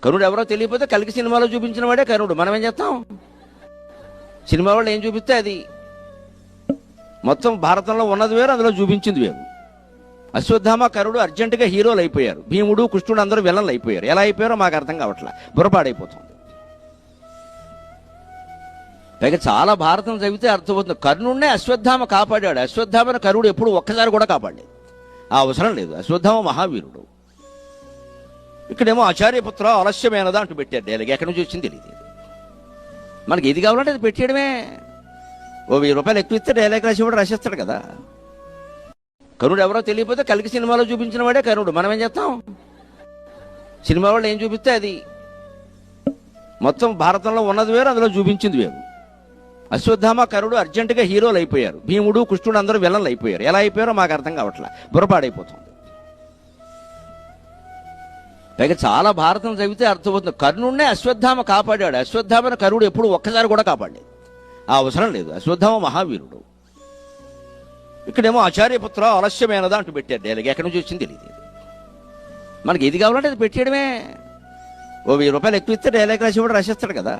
కరుడు ఎవరో తెలియకపోతే కలికి సినిమాలో చూపించిన వాడే కరుడు. మనం ఏం చేస్తాం? సినిమా వాళ్ళు ఏం చూపిస్తే అది. మొత్తం భారతంలో ఉన్నది వేరు, అందులో చూపించింది వేరు. అశ్వత్థామ కరుడు అర్జెంటుగా హీరోలు అయిపోయారు. భీముడు కృష్ణుడు అందరూ విలన్లు అయిపోయారు. ఎలా అయిపోయారో మాకు అర్థం కావట్లా. బుర్రపాడైపోతుంది. పైగా చాలా భారతం చదివితే అర్థమవుతుంది. కర్ణుడినే అశ్వత్థామ కాపాడాడు. అశ్వత్థామను కరుడు ఎప్పుడు ఒక్కసారి కూడా కాపాడలేదు. ఆ అవసరం లేదు. అశ్వత్థామ మహావీరుడు. ఇక్కడేమో ఆచార్యపుత్ర ఆలస్యమైనదా అంటూ పెట్టారు డైలాగ్. ఎక్కడి నుంచి వచ్చింది తెలియదు. మనకి ఏది కావాలంటే అది పెట్టేయడమే. ఓ 1000 రూపాయలు ఎక్కువ ఇస్తే డైలాగ్ రాసి కూడా రాసేస్తాడు కదా. కరుడు ఎవరో తెలియకపోతే కలికి సినిమాలో చూపించిన వాడే కరుడు. మనం ఏం చేస్తాం? సినిమా వాళ్ళు ఏం చూపిస్తే అది. మొత్తం భారతంలో ఉన్నది వేరు, అందులో చూపించింది వేరు. అశ్వత్థామ కరుడు అర్జెంటుగా హీరోలు అయిపోయారు. భీముడు కృష్ణుడు అందరూ విలన్లు అయిపోయారు. ఎలా అయిపోయారో మాకు అర్థం కావట్లా. బుర్రపాడైపోతుంది. పైగా చాలా భారతం చదివితే అర్థమవుతుంది. కర్ణుడినే అశ్వత్థామ కాపాడాడు. అశ్వత్థామను కరుడు ఎప్పుడు ఒక్కసారి కూడా కాపాడలేదు. ఆ అవసరం లేదు. అశ్వత్థామ మహావీరుడు. ఇక్కడేమో ఆచార్యపుత్ర ఆలస్యమైనదా అంటూ పెట్టారు డైలాగ్. ఎక్కడి నుంచి వచ్చింది తెలియదు. మనకి ఏది కావాలంటే అది పెట్టేయడమే. ఓ 1000 రూపాయలు ఎక్కువ ఇస్తే డైలాగ్ రాసి కూడా రాసేస్తాడు కదా.